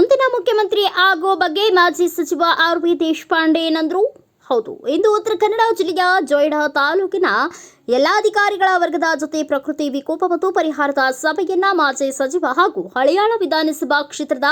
ಮುಂದಿನ ಮುಖ್ಯಮಂತ್ರಿ ಆಗೋ ಬಗ್ಗೆ ಮಾಜಿ ಸಚಿವ ಆರ್.ವಿ. ದೇಶಪಾಂಡೆ ಏನಂದ್ರು? ಹೌದು, ಇಂದು ಉತ್ತರ ಕನ್ನಡ ಜಿಲ್ಲೆಯ ಜೊಯ್ಡಾ ತಾಲೂಕಿನ ಎಲ್ಲ ಅಧಿಕಾರಿಗಳ ವರ್ಗದ ಜೊತೆ ಪ್ರಕೃತಿ ವಿಕೋಪ ಮತ್ತು ಪರಿಹಾರದ ಸಭೆಯನ್ನ ಮಾಜಿ ಸಚಿವ ಹಾಗೂ ಹಳಿಯಾಳ ವಿಧಾನಸಭಾ ಕ್ಷೇತ್ರದ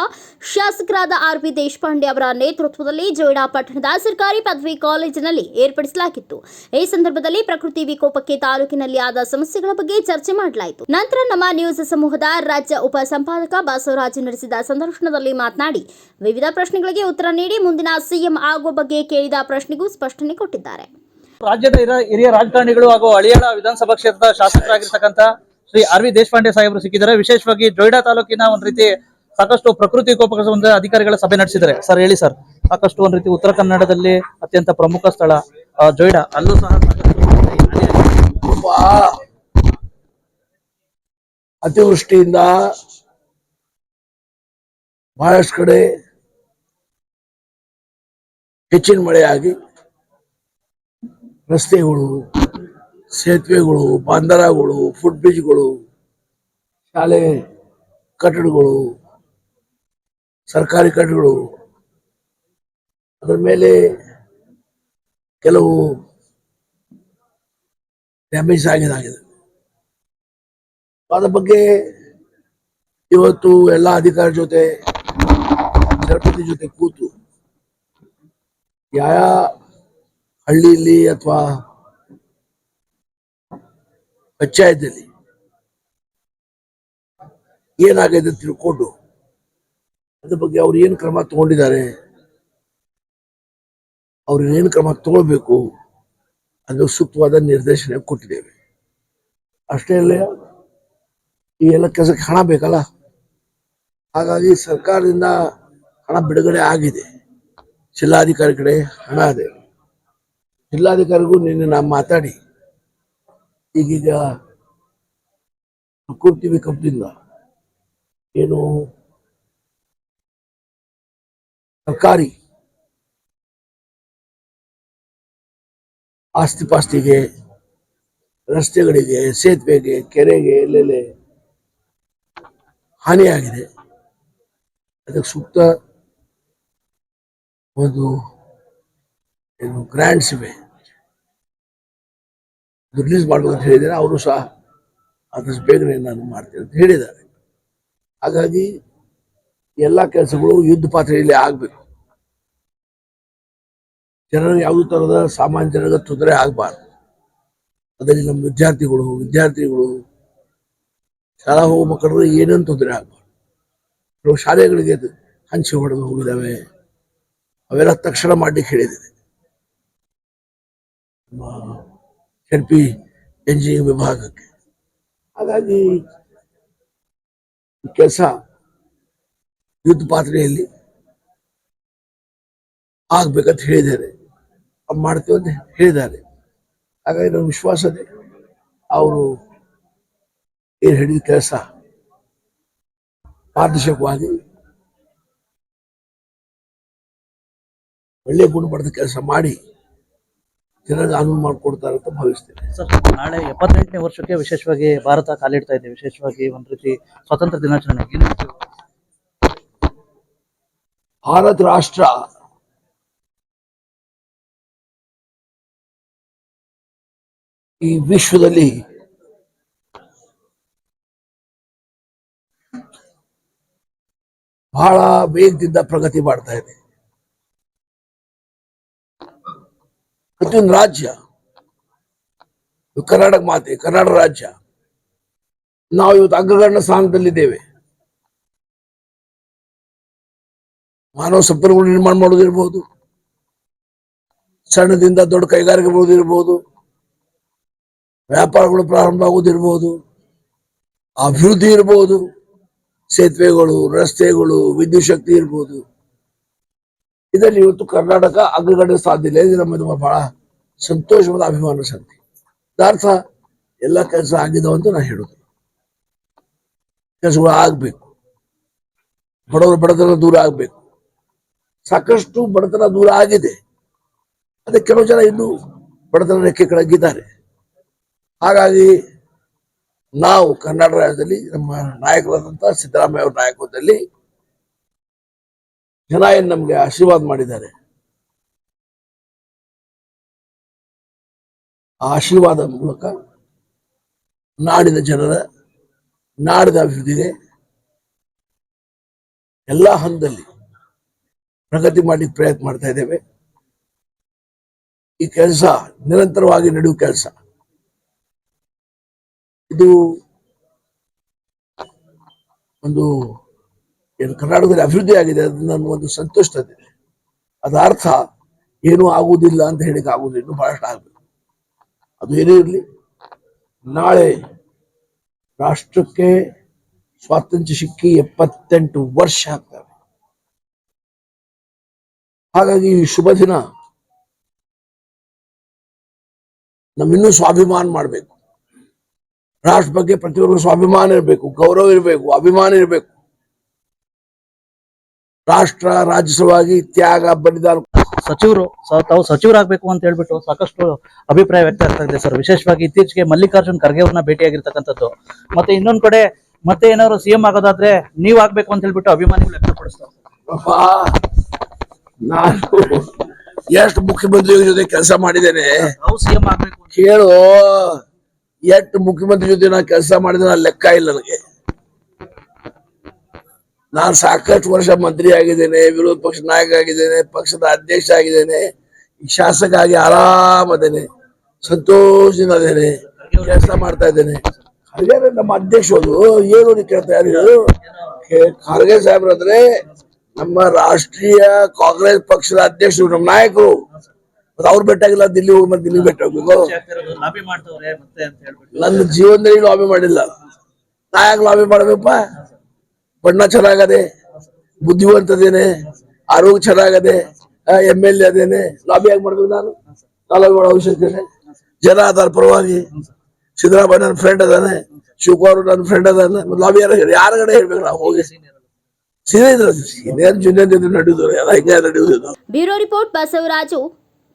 ಶಾಸಕರಾದ ಆರ್.ವಿ. ದೇಶಪಾಂಡೆ ಅವರ ನೇತೃತ್ವದಲ್ಲಿ ಜೊಯ್ಡಾ ಪಟ್ಟಣದ ಸರ್ಕಾರಿ ಪದವಿ ಕಾಲೇಜಿನಲ್ಲಿ ಏರ್ಪಡಿಸಲಾಗಿತ್ತು. ಈ ಸಂದರ್ಭದಲ್ಲಿ ಪ್ರಕೃತಿ ವಿಕೋಪಕ್ಕೆ ತಾಲೂಕಿನಲ್ಲಿ ಆದ ಸಮಸ್ಯೆಗಳ ಬಗ್ಗೆ ಚರ್ಚೆ ಮಾಡಲಾಯಿತು. ನಂತರ ನಮ್ಮ ನ್ಯೂಸ್ ಸಮೂಹದ ರಾಜ್ಯ ಉಪ ಸಂಪಾದಕ ಬಸವರಾಜ್ ನಡೆಸಿದ ಸಂದರ್ಶನದಲ್ಲಿ ಮಾತನಾಡಿ ವಿವಿಧ ಪ್ರಶ್ನೆಗಳಿಗೆ ಉತ್ತರ ನೀಡಿ ಮುಂದಿನ ಸಿಎಂ ಆಗುವ ಬಗ್ಗೆ ಕೇಳಿದ ಪ್ರಶ್ನೆಗೂ ಸ್ಪಷ್ಟನೆ ಕೊಟ್ಟಿದ್ದಾರೆ. ರಾಜ್ಯದ ಹಿರಿಯ ರಾಜಕಾರಣಿಗಳು ಹಾಗೂ ಹಳಿಯಾಳ ವಿಧಾನಸಭಾ ಕ್ಷೇತ್ರದ ಶಾಸಕರಾಗಿರ್ತಕ್ಕಂಥ ಶ್ರೀ ಆರ್.ವಿ. ದೇಶಪಾಂಡೆ ಸಾಹೇಬರು ಸಿಕ್ಕಿದ್ದಾರೆ. ವಿಶೇಷವಾಗಿ ಜೊಯ್ಡಾ ತಾಲೂಕಿನ ಒಂದ್ ರೀತಿ ಸಾಕಷ್ಟು ಪ್ರಕೃತಿ ವಿಕೋಪಗಳ ಒಂದು ಅಧಿಕಾರಿಗಳ ಸಭೆ ನಡೆಸಿದ್ದಾರೆ. ಸರ್ ಹೇಳಿ ಸರ್, ಸಾಕಷ್ಟು ಒಂದ್ ರೀತಿ ಉತ್ತರ ಕನ್ನಡದಲ್ಲಿ ಅತ್ಯಂತ ಪ್ರಮುಖ ಸ್ಥಳ ಜೊಯ್ಡಾ, ಅಲ್ಲೂ ಸಹ ಅತಿವೃಷ್ಟಿಯಿಂದ ಬಹಳಷ್ಟು ಕಡೆ ಹೆಚ್ಚಿನ ಮಳೆಯಾಗಿ ರಸ್ತೆಗಳು, ಸೇತುವೆಗಳು, ಬಂದರಗಳು, ಫುಟ್ ಬ್ರಿಡ್ಜ್ಗಳು, ಶಾಲೆ ಕಟ್ಟಡಗಳು, ಸರ್ಕಾರಿ ಕಟ್ಟಡಗಳು, ಅದರ ಮೇಲೆ ಕೆಲವು ಡ್ಯಾಮೇಜ್ ಆಗಿದೆ. ಅದರ ಬಗ್ಗೆ ಇವತ್ತು ಎಲ್ಲ ಅಧಿಕಾರಿ ಜೊತೆ ಜನಪ್ರತಿನಿಧಿ ಜೊತೆ ಕೂತು ಯಾವ ಹಳ್ಳಿಯಲ್ಲಿ ಅಥವಾ ಪಂಚಾಯತ್ನಲ್ಲಿ ಏನಾಗಿದೆ ಅಂತ ತಿಳ್ಕೊಂಡು ಅದ್ರ ಬಗ್ಗೆ ಅವ್ರು ಏನು ಕ್ರಮ ತಗೊಂಡಿದ್ದಾರೆ, ಅವ್ರು ಏನು ಕ್ರಮ ತಗೊಳ್ಬೇಕು ಅದು ಸೂಕ್ತವಾದ ನಿರ್ದೇಶನ ಕೊಟ್ಟಿದ್ದೇವೆ. ಅಷ್ಟೇ ಅಲ್ಲ, ಈ ಎಲ್ಲ ಕೆಲಸಕ್ಕೆ ಹಣ ಬೇಕಲ್ಲ, ಹಾಗಾಗಿ ಸರ್ಕಾರದಿಂದ ಹಣ ಬಿಡುಗಡೆ ಆಗಿದೆ. ಜಿಲ್ಲಾಧಿಕಾರಿ ಕಡೆ ಹಣ ಇದೆ. ಜಿಲ್ಲಾಧಿಕಾರಿಗೂ ನಿನ್ನೆ ನಾವು ಮಾತಾಡಿ ಈಗೀಗ ಪ್ರಕೃತಿ ವಿಕೋಪದಿಂದ ಏನು ಸರ್ಕಾರಿ ಆಸ್ತಿ ಪಾಸ್ತಿಗೆ, ರಸ್ತೆಗಳಿಗೆ, ಸೇತುವೆಗೆ, ಕೆರೆಗೆ ಎಲ್ಲೆಲ್ಲಿ ಹಾನಿಯಾಗಿದೆ ಅದಕ್ಕೆ ಸೂಕ್ತ ಒಂದು ಏನು ಗ್ರಾಂಟ್ಸ್ ಇವೆ ರಿಲೀಸ್ ಮಾಡಬೇಕು ಅಂತ ಹೇಳಿದ್ದಾರೆ. ಅವರು ಸಹ ಆದಷ್ಟು ಬೇಗನೆ ನಾನು ಮಾಡ್ತೇನೆ ಅಂತ ಹೇಳಿದ್ದಾರೆ. ಹಾಗಾಗಿ ಎಲ್ಲ ಕೆಲಸಗಳು ಯುದ್ಧ ಪಾತ್ರೆಯಲ್ಲಿ ಆಗಬೇಕು. ಜನರಿಗೆ ಯಾವುದೇ ತರಹದ ಸಾಮಾನ್ಯ ಜನರಿಗೆ ತೊಂದರೆ ಆಗಬಾರ್ದು. ಅದರಲ್ಲಿ ನಮ್ಮ ವಿದ್ಯಾರ್ಥಿಗಳು ಶಾಲಾ ಹೋಗುವ ಮಕ್ಕಳಿಗೆ ಏನೇನು ತೊಂದರೆ ಆಗಬಾರ್ದು. ಕೆಲವು ಶಾಲೆಗಳಿಗೆ ಹಂಚಿ ಹೊಡೆದು ಹೋಗಿದ್ದಾವೆ, ಅವೆಲ್ಲ ತಕ್ಷಣ ಮಾಡಲಿಕ್ಕೆ ಹೇಳಿದ್ದೇನೆ. ಕೆಪಿ ಎಂಜಿನಿಯರಿಂಗ್ ವಿಭಾಗಕ್ಕೆ. ಹಾಗಾಗಿ ಕೆಲಸ ಯುದ್ಧ ಪಾತ್ರೆಯಲ್ಲಿ ಆಗ್ಬೇಕಂತ ಹೇಳಿದ್ದಾರೆ, ಮಾಡ್ತೀವಿ ಅಂತ ಹೇಳಿದ್ದಾರೆ. ಹಾಗಾಗಿ ನಮ್ಮ ವಿಶ್ವಾಸ ಇದೆ ಅವರು ಏನು ಹೇಳಿದ ಕೆಲಸ ಪಾರದರ್ಶಕವಾಗಿ ಒಳ್ಳೆ ಗುಣಮಟ್ಟದ ಕೆಲಸ ಮಾಡಿ ಜನರಿಗೆ ಅನುವು ಮಾಡಿಕೊಡ್ತಾರೆ ಅಂತ ಭಾವಿಸ್ತೇನೆ. ಸರ್, ನಾಳೆ 78ನೇ ವರ್ಷಕ್ಕೆ ವಿಶೇಷವಾಗಿ ಭಾರತ ಕಾಲಿಡ್ತಾ ಇದೆ. ವಿಶೇಷವಾಗಿ ಒಂದ್ ರೀತಿ ಸ್ವಾತಂತ್ರ್ಯ ದಿನಾಚರಣೆ. ಭಾರತ ರಾಷ್ಟ್ರ ಈ ವಿಶ್ವದಲ್ಲಿ ಬಹಳ ವೇಗದಿಂದ ಪ್ರಗತಿ ಮಾಡ್ತಾ ಇದೆ. ಪ್ರತಿಯೊಂದು ರಾಜ್ಯ, ಕರ್ನಾಟಕ ಮಾತೆ, ಕರ್ನಾಟಕ ರಾಜ್ಯ, ನಾವು ಇವತ್ತು ಅಗ್ರಗಣ್ಯ ಸ್ಥಾನದಲ್ಲಿದ್ದೇವೆ. ಮಾನವ ಸಂಪನ್ಮೂಲ ನಿರ್ಮಾಣ ಮಾಡೋದಿರ್ಬೋದು, ಸಣ್ಣದಿಂದ ದೊಡ್ಡ ಕೈಗಾರಿಕೆಗಳು ಇರ್ಬೋದು, ವ್ಯಾಪಾರಗಳು ಪ್ರಾರಂಭ ಆಗೋದಿರ್ಬೋದು, ಅಭಿವೃದ್ಧಿ ಇರ್ಬೋದು, ಸೇತುವೆಗಳು, ರಸ್ತೆಗಳು, ವಿದ್ಯುತ್ ಶಕ್ತಿ ಇರ್ಬೋದು, ಇದರಲ್ಲಿ ಇವತ್ತು ಕರ್ನಾಟಕ ಅಗ್ರಗಣ್ಯ ಸ್ಥಾನದಿಲ್ಲ. ಇದು ನಮ್ಮದು ಬಹಳ ಸಂತೋಷವಾದ ಅಭಿಮಾನ ಸಂಗತಿ. ಅರ್ಥ ಎಲ್ಲ ಕೆಲಸ ಆಗಿದಾವ ಅಂತ ನಾನು ಹೇಳುದು. ಕೆಲಸಗಳು ಆಗ್ಬೇಕು, ಬಡವರ ಬಡತನ ದೂರ ಆಗ್ಬೇಕು. ಸಾಕಷ್ಟು ಬಡತನ ದೂರ ಆಗಿದೆ, ಅದಕ್ಕೆ ಕೆಲವು ಜನ ಇನ್ನೂ ಬಡತನ ರೇಖೆ ಕೆಳಗಿದ್ದಾರೆ. ಹಾಗಾಗಿ ನಾವು ಕರ್ನಾಟಕ ರಾಜ್ಯದಲ್ಲಿ ನಮ್ಮ ನಾಯಕರಾದಂತಹ ಸಿದ್ದರಾಮಯ್ಯ ಅವರ ನಾಯಕತ್ವದಲ್ಲಿ ಜನ ಏನ್ ನಮ್ಗೆ ಆಶೀರ್ವಾದ ಮಾಡಿದ್ದಾರೆ, ಆ ಆಶೀರ್ವಾದ ಮೂಲಕ ನಾಡಿನ ಜನರ ನಾಡಿನ ಅಭಿವೃದ್ಧಿಗೆ ಎಲ್ಲಾ ಹಂತದಲ್ಲಿ ಪ್ರಗತಿ ಮಾಡಲಿಕ್ಕೆ ಪ್ರಯತ್ನ ಮಾಡ್ತಾ ಇದ್ದೇವೆ. ಈ ಕೆಲಸ ನಿರಂತರವಾಗಿ ನಡೆಯುವ ಕೆಲಸ. ಇದು ಒಂದು ಏನು ಕರ್ನಾಟಕದಲ್ಲಿ ಅಭಿವೃದ್ಧಿ ಆಗಿದೆ, ಅದು ನನ್ನ ಒಂದು ಸಂತೋಷತೆ. ಅದರ ಅರ್ಥ ಏನೂ ಆಗುವುದಿಲ್ಲ ಅಂತ ಹೇಳಿಕ್ಕೆ ಆಗುವುದಿಲ್ಲ, ಇನ್ನೂ ಬಹಳಷ್ಟು ಆಗಬೇಕು. ಅದು ಏನೇ ಇರಲಿ, ನಾಳೆ ರಾಷ್ಟ್ರಕ್ಕೆ ಸ್ವಾತಂತ್ರ್ಯ ಸಿಕ್ಕಿ 78 ವರ್ಷ ಆಗ್ತವೆ. ಹಾಗಾಗಿ ಈ ಶುಭ ದಿನ ನಮ್ಮಿನ್ನೂ ಸ್ವಾಭಿಮಾನ ಮಾಡಬೇಕು. ರಾಷ್ಟ್ರ ಬಗ್ಗೆ ಪ್ರತಿಯೊಬ್ಬರು ಸ್ವಾಭಿಮಾನ ಇರಬೇಕು, ಗೌರವ ಇರಬೇಕು, ಅಭಿಮಾನ ಇರಬೇಕು. ರಾಷ್ಟ್ರ ರಾಜ್ಯಸವಾಗಿ ತ್ಯಾಗ ಬಲಿದಾನ. ಸಚಿವರು ತಾವು ಸಚಿವರಾಗಬೇಕು ಅಂತ ಹೇಳ್ಬಿಟ್ಟು ಸಾಕಷ್ಟು ಅಭಿಪ್ರಾಯ ವ್ಯಕ್ತ ಆಗ್ತಾ ಇದೆ ಸರ್. ವಿಶೇಷವಾಗಿ ಇತ್ತೀಚೆಗೆ ಮಲ್ಲಿಕಾರ್ಜುನ್ ಖರ್ಗೆ ಅವ್ರನ್ನ ಭೇಟಿಯಾಗಿರ್ತಕ್ಕಂಥದ್ದು, ಮತ್ತೆ ಇನ್ನೊಂದ್ ಕಡೆ ಮತ್ತೆ ಏನಾದ್ರು ಸಿಎಂ ಆಗೋದಾದ್ರೆ ನೀವ್ ಆಗ್ಬೇಕು ಅಂತ ಹೇಳ್ಬಿಟ್ಟು ಅಭಿಮಾನಿಗಳು ವ್ಯಕ್ತಪಡಿಸ್ತಾರೆ. ನಾನು ಎಷ್ಟು ಮುಖ್ಯಮಂತ್ರಿ ಜೊತೆ ಕೆಲಸ ಮಾಡಿದ್ದೇನೆ ತಾವು ಸಿಎಂ ಆಗ್ಬೇಕು ಅಂತ. ಕೇಳು, ಎಷ್ಟು ಮುಖ್ಯಮಂತ್ರಿ ಜೊತೆ ನಾನು ಕೆಲಸ ಮಾಡಿದ ಲೆಕ್ಕ ಇಲ್ಲ ನನಗೆ. ನಾನು ಸಾಕಷ್ಟು ವರ್ಷ ಮಂತ್ರಿ ಆಗಿದ್ದೇನೆ, ವಿರೋಧ ಪಕ್ಷ ನಾಯಕ ಆಗಿದ್ದೇನೆ, ಪಕ್ಷದ ಅಧ್ಯಕ್ಷ ಆಗಿದ್ದೇನೆ, ಶಾಸಕ ಆಗಿ ಆರಾಮದೇನೆ, ಸಂತೋಷದಿಂದ ಅದೇನೆ, ಕೆಲಸ ಮಾಡ್ತಾ ಇದ್ದೇನೆ. ಖರ್ಗೆ ನಮ್ಮ ಅಧ್ಯಕ್ಷರು ಏನು ಕೇಳ್ತಾ ಯಾರು? ಖರ್ಗೆ ಸಾಹೇಬ್ರಂದ್ರೆ ನಮ್ಮ ರಾಷ್ಟ್ರೀಯ ಕಾಂಗ್ರೆಸ್ ಪಕ್ಷದ ಅಧ್ಯಕ್ಷರು, ನಮ್ಮ ನಾಯಕರು. ಮತ್ತೆ ಅವ್ರು ಭೇಟಿಯಾಗಿಲ್ಲ, ದಿಲ್ಲಿ ಹೋಗಿ ಮತ್ತೆ ದಿಲ್ಲಿ ಭೇಟಿ ಹೋಗ್ಬೇಕು. ನನ್ನ ಜೀವನದಲ್ಲಿ ಲಾಬಿ ಮಾಡಿಲ್ಲ, ನಾ ಯಾಕೆ ಲಾಬಿ ಮಾಡ್ಬೇಕಪ್ಪ? ಬಣ್ಣ ಚೆನ್ನಾಗದೆ, ಬುದ್ಧಿವಂತದೇನೆ, ಆರೋಗ್ಯ ಚೆನ್ನಾಗದೆ, MLA ಅದೇನೆ, ಲಾಬಿ ಯಾಕೆ ಮಾಡ್ಬೇಕು? ನಾನು ಲಾಬಿ ಮಾಡೋ ಅವಶ್ಯಕತೆ ಇದೆ. ಜನ ಅದರ ಪರವಾಗಿ. ಸಿದ್ದರಾಮಯ್ಯ ನನ್ನ ಫ್ರೆಂಡ್ ಅದಾನೆ, ಶಿವಕುಮಾರ್ ನನ್ನ ಫ್ರೆಂಡ್ ಅದಾನೆ, ಲಾಬಿ ಯಾರಗಡೆ ಹೇಳ್ಬೇಕು? ನಾವು ಹೋಗಿ ಸೀನಿಯರ್ ಜೂನಿಯರ್ ನಡೆಯುವುದು ಎಲ್ಲ ಹಿಂಗೆ ನಡೆಯುವುದು. ಬ್ಯೂರೋ ರಿಪೋರ್ಟ್ ಬಸವರಾಜು,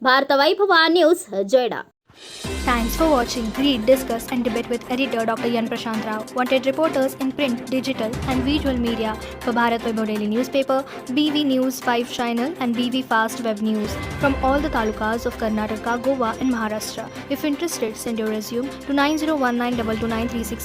ಭಾರತ ವೈಭವ news, Joida. Thanks for watching. Read, discuss and debate with editor Dr. Yan Prashant Rao. Wanted reporters in print, digital and visual media for Bharat Vaibhav Daily Newspaper, BV News 5 Channel and BV Fast Web News from all the talukas of Karnataka, Goa and Maharashtra. If interested, send your resume to 9019229369.